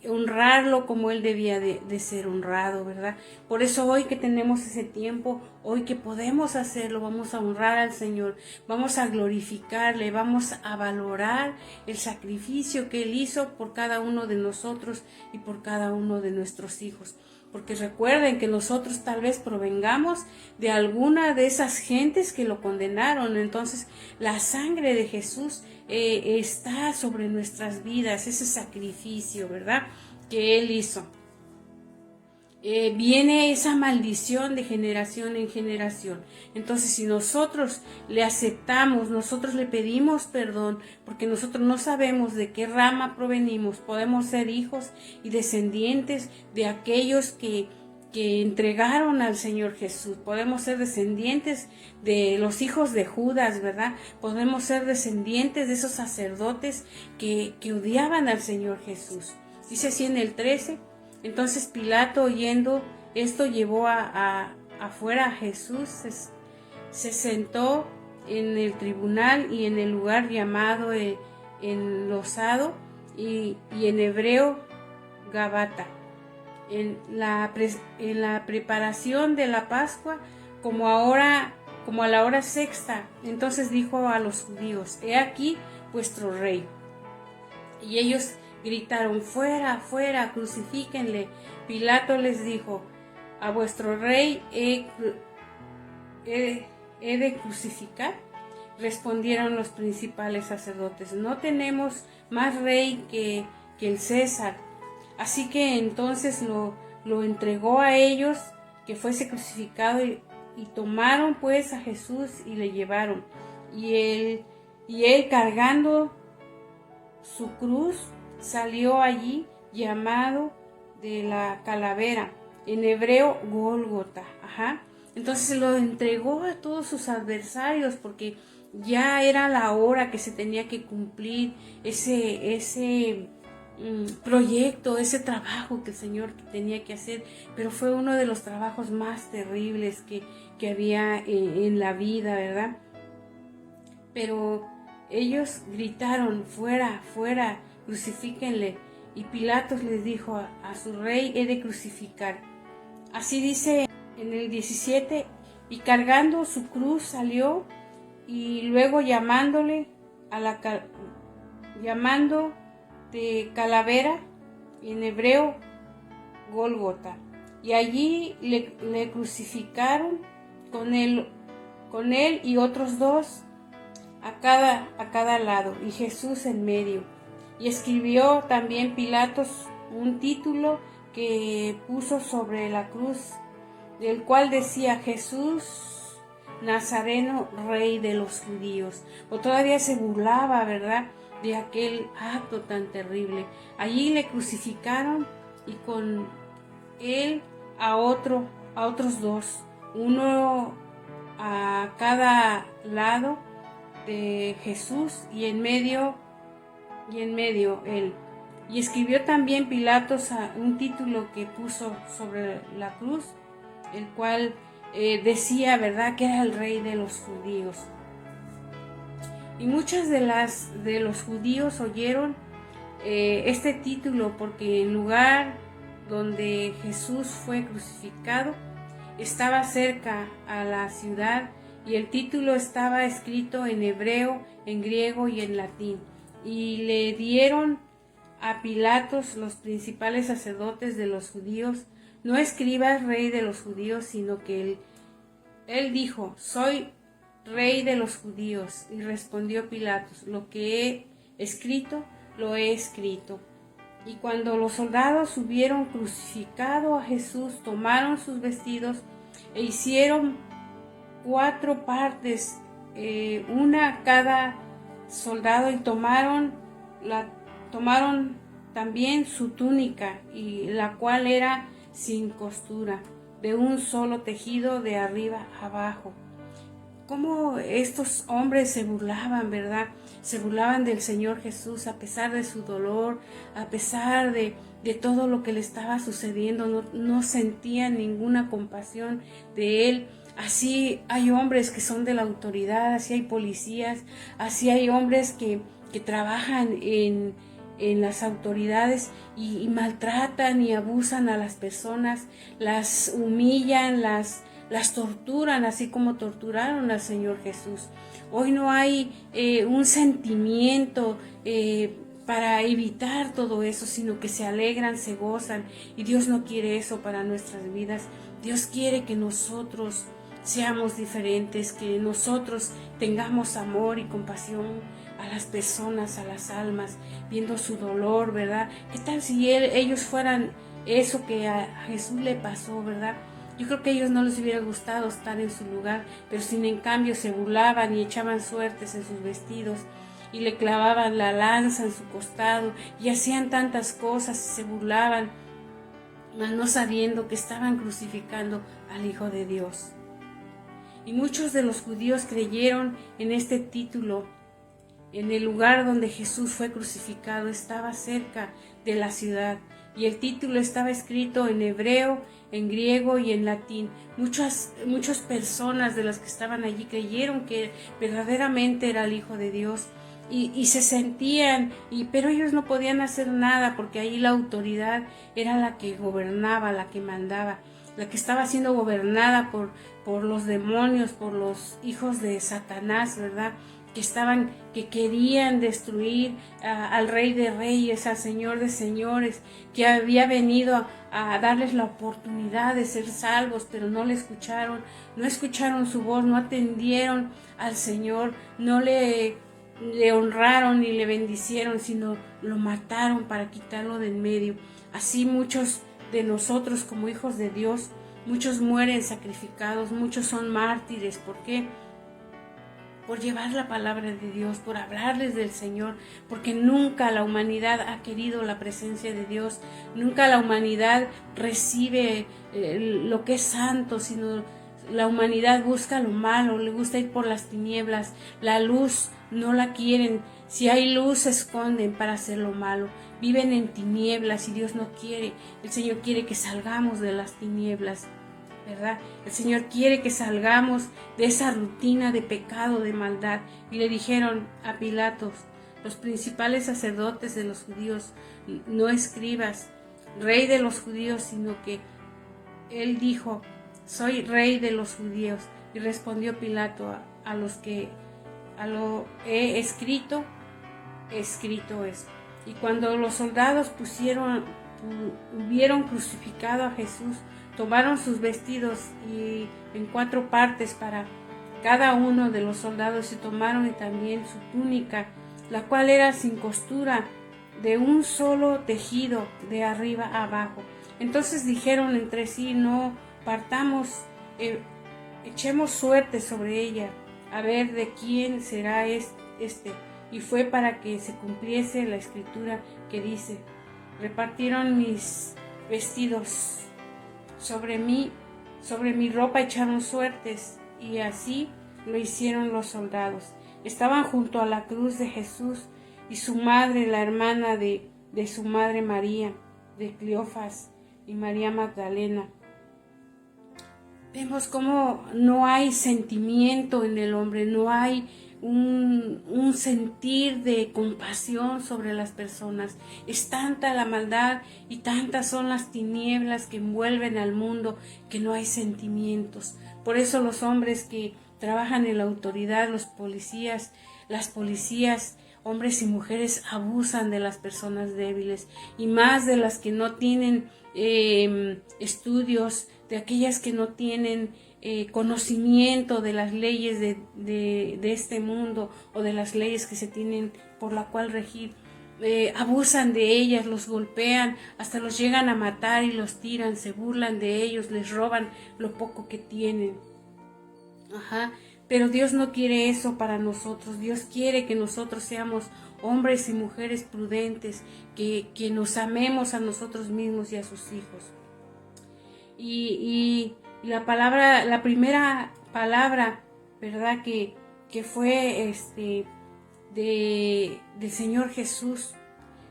honrarlo como él debía de ser honrado, ¿verdad? Por eso hoy que tenemos ese tiempo, hoy que podemos hacerlo, vamos a honrar al Señor, vamos a glorificarle, vamos a valorar el sacrificio que él hizo por cada uno de nosotros y por cada uno de nuestros hijos. Porque recuerden que nosotros tal vez provengamos de alguna de esas gentes que lo condenaron. Entonces la sangre de Jesús está sobre nuestras vidas, ese sacrificio, ¿verdad? Que Él hizo. Viene esa maldición de generación en generación. Entonces, si nosotros le aceptamos, nosotros le pedimos perdón, porque nosotros no sabemos de qué rama provenimos, podemos ser hijos y descendientes de aquellos que entregaron al Señor Jesús. Podemos ser descendientes de los hijos de Judas, ¿verdad? Podemos ser descendientes de esos sacerdotes que odiaban al Señor Jesús. Dice así en el 13. Entonces Pilato, oyendo esto, llevó afuera a Jesús, se sentó en el tribunal y en el lugar llamado enlosado y en hebreo Gabata. En la preparación de la Pascua, como a la hora sexta. Entonces dijo a los judíos: he aquí vuestro rey. Y ellos gritaron: fuera, fuera, crucifíquenle. Pilato les dijo: a vuestro rey he de crucificar. Respondieron los principales sacerdotes: no tenemos más rey que el César. Así que entonces lo entregó a ellos que fuese crucificado, y tomaron pues a Jesús y le llevaron. Y él cargando su cruz salió allí, llamado de la calavera, en hebreo Gólgota. Entonces lo entregó a todos sus adversarios, porque ya era la hora que se tenía que cumplir ese proyecto, ese trabajo que el Señor tenía que hacer. Pero fue uno de los trabajos más terribles que había en la vida, ¿verdad? Pero ellos gritaron: fuera, fuera, crucifíquenle. Y Pilatos les dijo: a su rey he de crucificar. Así dice en el 17: y cargando su cruz salió, y luego llamando de calavera, en hebreo Gólgota. Y allí le crucificaron con él y otros dos a cada lado, y Jesús en medio. Y escribió también Pilatos un título que puso sobre la cruz, del cual decía: Jesús Nazareno, Rey de los Judíos. O todavía se burlaba, ¿verdad?, de aquel acto tan terrible. Allí le crucificaron, y con él a otros dos, uno a cada lado de Jesús, y en medio él. Y escribió también Pilatos un título que puso sobre la cruz, el cual decía, ¿verdad?, que era el Rey de los Judíos. Y muchas de los judíos oyeron este título, porque el lugar donde Jesús fue crucificado estaba cerca a la ciudad, y el título estaba escrito en hebreo, en griego y en latín. Y le dieron a Pilatos los principales sacerdotes de los judíos: no escribas Rey de los Judíos, sino que él dijo: soy Rey de los Judíos. Y respondió Pilatos: lo que he escrito, lo he escrito. Y cuando los soldados hubieron crucificado a Jesús, tomaron sus vestidos e hicieron 4 partes, una a cada soldado, y tomaron también su túnica, y la cual era sin costura, de un solo tejido de arriba abajo. Cómo estos hombres se burlaban, ¿verdad? Se burlaban del Señor Jesús a pesar de su dolor, a pesar de todo lo que le estaba sucediendo, no sentían ninguna compasión de él. Así hay hombres que son de la autoridad, así hay policías, así hay hombres que trabajan en las autoridades y maltratan y abusan a las personas, las humillan, las torturan, así como torturaron al Señor Jesús. Hoy no hay un sentimiento para evitar todo eso, sino que se alegran, se gozan, y Dios no quiere eso para nuestras vidas. Dios quiere que nosotros seamos diferentes, que nosotros tengamos amor y compasión a las personas, a las almas, viendo su dolor, ¿verdad? ¿Qué tal si ellos fueran eso que a Jesús le pasó, ¿verdad? Yo creo que a ellos no les hubiera gustado estar en su lugar, pero sin en cambio se burlaban y echaban suertes en sus vestidos y le clavaban la lanza en su costado y hacían tantas cosas y se burlaban, mas no sabiendo que estaban crucificando al Hijo de Dios. Y muchos de los judíos creyeron en este título. En el lugar donde Jesús fue crucificado estaba cerca de la ciudad, y el título estaba escrito en hebreo, en griego y en latín. Muchas personas de las que estaban allí creyeron que verdaderamente era el Hijo de Dios y se sentían, pero ellos no podían hacer nada porque ahí la autoridad era la que gobernaba, la que mandaba, la que estaba siendo gobernada por los demonios, por los hijos de Satanás, ¿verdad? Que querían destruir al Rey de Reyes, al Señor de Señores, que había venido a darles la oportunidad de ser salvos, pero no le escucharon, no escucharon su voz, no atendieron al Señor, no le honraron ni le bendicieron, sino lo mataron para quitarlo de en medio. Así muchos de nosotros como hijos de Dios, muchos mueren sacrificados, muchos son mártires. ¿Por qué? Por llevar la palabra de Dios, por hablarles del Señor, porque nunca la humanidad ha querido la presencia de Dios, nunca la humanidad recibe lo que es santo, sino la humanidad busca lo malo, le gusta ir por las tinieblas, la luz no la quieren, si hay luz se esconden para hacer lo malo, viven en tinieblas y Dios no quiere, el Señor quiere que salgamos de las tinieblas, ¿verdad? El Señor quiere que salgamos de esa rutina de pecado, de maldad. Y le dijeron a Pilatos, los principales sacerdotes de los judíos, no escribas, rey de los judíos, sino que él dijo, soy rey de los judíos. Y respondió Pilato, a lo he escrito, escrito es. Y cuando los soldados hubieron crucificado a Jesús, tomaron sus vestidos y en 4 partes para cada uno de los soldados, y tomaron también su túnica, la cual era sin costura, de un solo tejido de arriba a abajo. Entonces dijeron entre sí, no partamos, echemos suerte sobre ella, a ver de quién será este. Y fue para que se cumpliese la escritura que dice, repartieron mis vestidos, sobre mi ropa echaron suertes, y así lo hicieron los soldados. Estaban junto a la cruz de Jesús y su madre, la hermana de su madre María, de Cleofas y María Magdalena. Vemos cómo no hay sentimiento en el hombre, no hay un sentir de compasión sobre las personas. Es tanta la maldad y tantas son las tinieblas que envuelven al mundo que no hay sentimientos. Por eso los hombres que trabajan en la autoridad, los policías, las policías, hombres y mujeres, abusan de las personas débiles, y más de las que no tienen estudios, de aquellas que no tienen conocimiento de las leyes de este mundo, o de las leyes que se tienen por la cual regir. Abusan de ellas, los golpean, hasta los llegan a matar y los tiran, se burlan de ellos, les roban lo poco que tienen. Pero Dios no quiere eso para nosotros. Dios quiere que nosotros seamos hombres y mujeres prudentes, que nos amemos a nosotros mismos y a sus hijos. y la palabra, la primera palabra, ¿verdad? Que fue del Señor Jesús,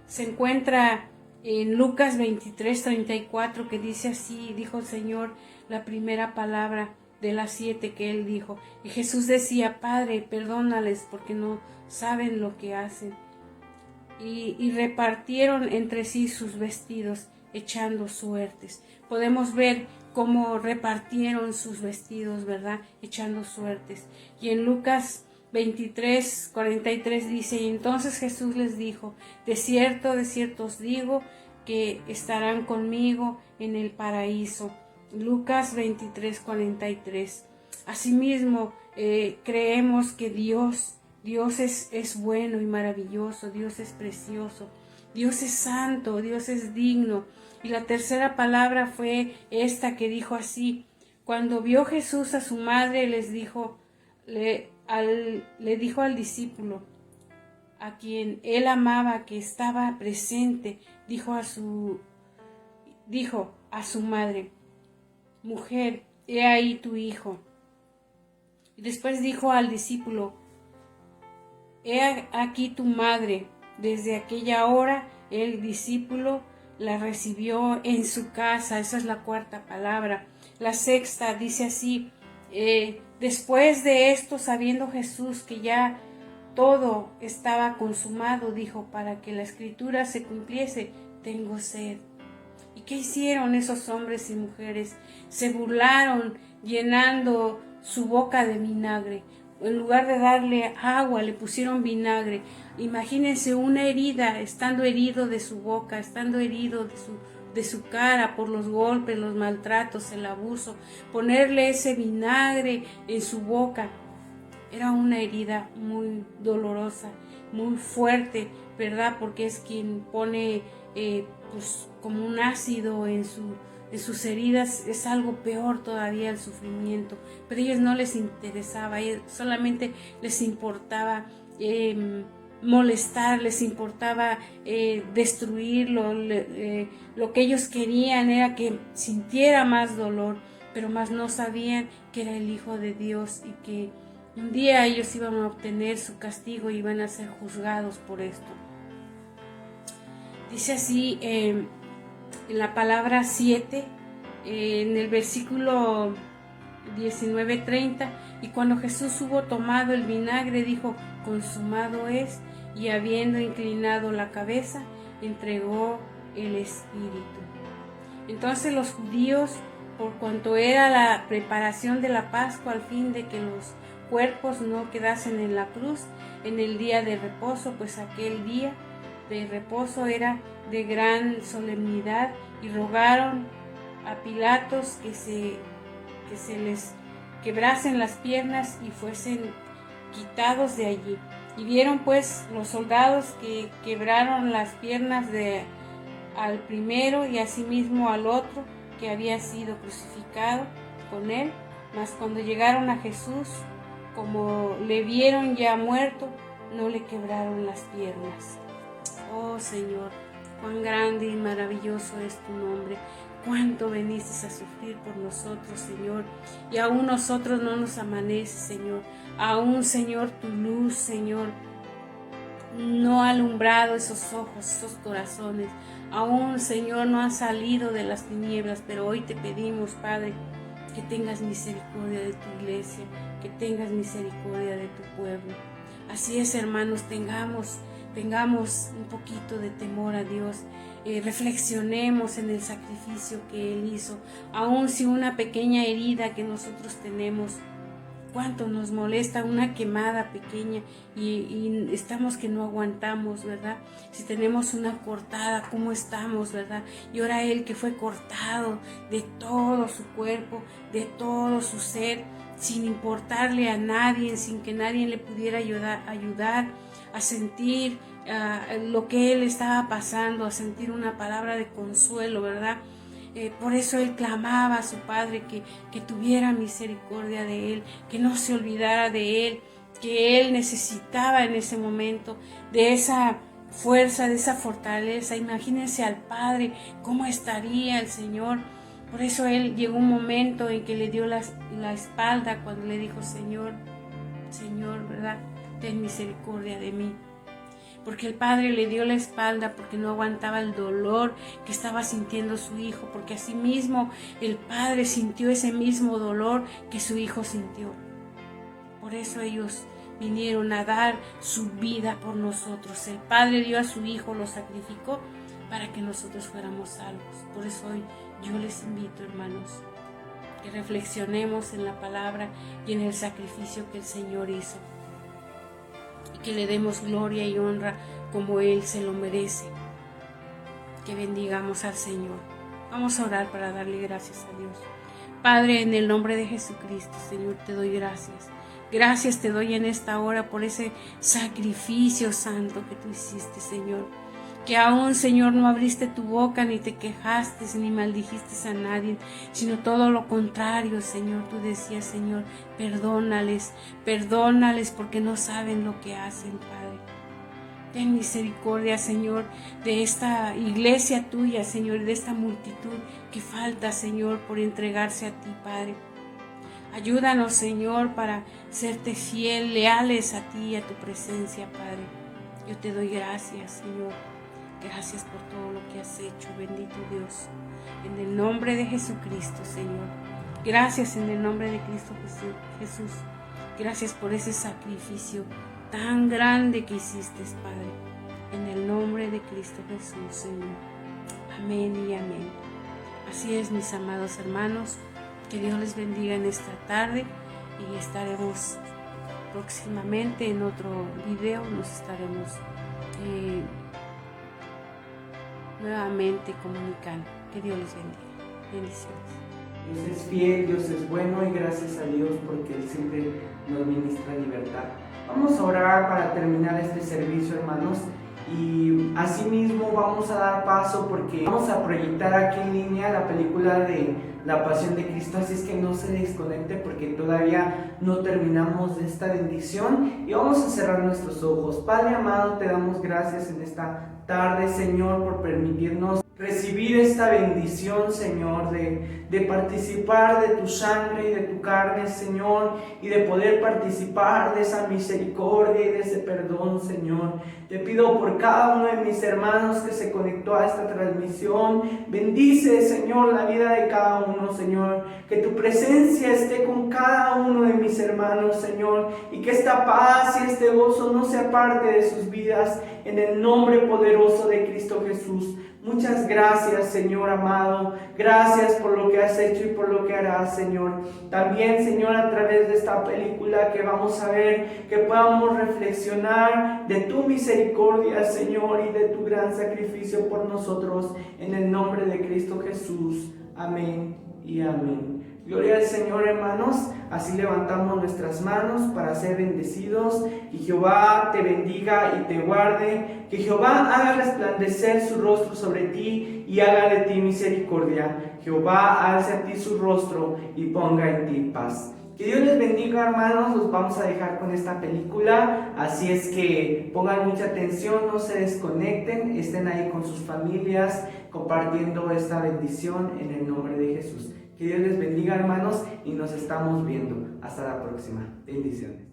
se encuentra en Lucas 23:34, que dice así: dijo el Señor la primera palabra de las 7 que Él dijo. Y Jesús decía: Padre, perdónales porque no saben lo que hacen. Y repartieron entre sí sus vestidos, echando suertes. Podemos ver cómo repartieron sus vestidos, ¿verdad? Echando suertes. Y en Lucas 23:43 dice: y entonces Jesús les dijo: de cierto os digo que estarán conmigo en el paraíso. Lucas 23:43. Asimismo, creemos que Dios es bueno y maravilloso, Dios es precioso, Dios es santo, Dios es digno. Y la tercera palabra fue esta que dijo así: cuando vio Jesús a su madre, le dijo al discípulo, a quien él amaba, que estaba presente, dijo a su madre: mujer, he ahí tu hijo. Y después dijo al discípulo: he aquí tu madre. Desde aquella hora el discípulo la recibió en su casa. Esa es la cuarta palabra. La sexta dice así: después de esto, sabiendo Jesús que ya todo estaba consumado, dijo: para que la escritura se cumpliese, tengo sed. ¿Y qué hicieron esos hombres y mujeres? Se burlaron, llenando su boca de vinagre. En lugar de darle agua, le pusieron vinagre. Imagínense una herida, estando herido de su boca, estando herido de su cara por los golpes, los maltratos, el abuso. Ponerle ese vinagre en su boca era una herida muy dolorosa, muy fuerte, ¿verdad? Porque es quien pone pues como un ácido en sus heridas. Es algo peor todavía el sufrimiento, pero a ellos no les interesaba, solamente les importaba molestar, les importaba destruirlo. Lo que ellos querían era que sintiera más dolor, pero más no sabían que era el Hijo de Dios y que un día ellos iban a obtener su castigo y iban a ser juzgados por esto. Dice así en la palabra 7, en el versículo 19:30: y cuando Jesús hubo tomado el vinagre, dijo: consumado es, y habiendo inclinado la cabeza, entregó el espíritu. Entonces los judíos, por cuanto era la preparación de la Pascua, al fin de que los cuerpos no quedasen en la cruz en el día de reposo, pues aquel día de reposo era de gran solemnidad, y rogaron a Pilatos que se les quebrasen las piernas y fuesen quitados de allí. Y vieron pues los soldados que quebraron las piernas al primero y asimismo al otro que había sido crucificado con él. Mas cuando llegaron a Jesús, como le vieron ya muerto, no le quebraron las piernas. Oh Señor, cuán grande y maravilloso es tu nombre. Cuánto veniste a sufrir por nosotros, Señor, y aún nosotros no nos amanece, Señor. Aún, Señor, tu luz, Señor, no ha alumbrado esos ojos, esos corazones. Aún, Señor, no ha salido de las tinieblas, pero hoy te pedimos, Padre, que tengas misericordia de tu iglesia, que tengas misericordia de tu pueblo. Así es, hermanos, tengamos un poquito de temor a Dios. Reflexionemos en el sacrificio que Él hizo. Aun si una pequeña herida que nosotros tenemos, cuánto nos molesta una quemada pequeña y estamos que no aguantamos, ¿verdad? Si tenemos una cortada, ¿cómo estamos, verdad? Y ahora Él, que fue cortado de todo su cuerpo, de todo su ser, sin importarle a nadie, sin que nadie le pudiera ayudar a sentir lo que Él estaba pasando, a sentir una palabra de consuelo, ¿verdad? Por eso Él clamaba a su Padre que tuviera misericordia de Él, que no se olvidara de Él, que Él necesitaba en ese momento de esa fuerza, de esa fortaleza. Imagínense al Padre, cómo estaría el Señor Por eso él llegó un momento en que le dio la espalda cuando le dijo, Señor, ¿verdad? Ten misericordia de mí. Porque el padre le dio la espalda porque no aguantaba el dolor que estaba sintiendo su hijo, porque asimismo el padre sintió ese mismo dolor que su hijo sintió. Por eso ellos vinieron a dar su vida por nosotros. El padre dio a su hijo, lo sacrificó para que nosotros fuéramos salvos. Por eso hoy yo les invito, hermanos, que reflexionemos en la palabra y en el sacrificio que el Señor hizo. Y que le demos gloria y honra como Él se lo merece. Que bendigamos al Señor. Vamos a orar para darle gracias a Dios. Padre, en el nombre de Jesucristo, Señor, te doy gracias. Gracias te doy en esta hora por ese sacrificio santo que tú hiciste, Señor. Que aún, Señor, no abriste tu boca, ni te quejaste, ni maldijiste a nadie, sino todo lo contrario, Señor. Tú decías, Señor, perdónales porque no saben lo que hacen, Padre. Ten misericordia, Señor, de esta iglesia tuya, Señor, de esta multitud que falta, Señor, por entregarse a ti, Padre. Ayúdanos, Señor, para serte fiel, leales a ti y a tu presencia, Padre. Yo te doy gracias, Señor. Gracias por todo lo que has hecho, bendito Dios. En el nombre de Jesucristo, Señor. Gracias en el nombre de Cristo Jesús. Gracias por ese sacrificio tan grande que hiciste, Padre. En el nombre de Cristo Jesús, Señor. Amén y amén. Así es, mis amados hermanos. Que Dios les bendiga en esta tarde y estaremos próximamente en otro video. Nos estaremos nuevamente comunicando. Que Dios les bendiga. Bendiciones. Dios es fiel, Dios es bueno y gracias a Dios porque Él siempre nos ministra libertad. Vamos a orar para terminar este servicio, hermanos, y asimismo vamos a dar paso porque vamos a proyectar aquí en línea la película de La Pasión de Cristo, así es que no se desconecte porque todavía no terminamos de esta bendición y vamos a cerrar nuestros ojos. Padre amado, te damos gracias en esta tarde, Señor, por permitirnos recibir esta bendición, Señor, de participar de tu sangre y de tu carne, Señor, y de poder participar de esa misericordia y de ese perdón, Señor. Te pido por cada uno de mis hermanos que se conectó a esta transmisión. Bendice, Señor, la vida de cada uno, Señor. Que tu presencia esté con cada uno de mis hermanos, Señor, y que esta paz y este gozo no se aparte de sus vidas, en el nombre poderoso de Cristo Jesús. Muchas gracias, Señor amado. Gracias por lo que has hecho y por lo que harás, Señor. También, Señor, a través de esta película que vamos a ver, que podamos reflexionar de tu misericordia, Señor, y de tu gran sacrificio por nosotros. En el nombre de Cristo Jesús. Amén y amén. Gloria al Señor, hermanos. Así levantamos nuestras manos para ser bendecidos. Que Jehová te bendiga y te guarde. Que Jehová haga resplandecer su rostro sobre ti y haga de ti misericordia. Jehová alce a ti su rostro y ponga en ti paz. Que Dios les bendiga, hermanos. Los vamos a dejar con esta película. Así es que pongan mucha atención, no se desconecten. Estén ahí con sus familias compartiendo esta bendición en el nombre de Jesús. Que Dios les bendiga, hermanos, y nos estamos viendo. Hasta la próxima. Bendiciones.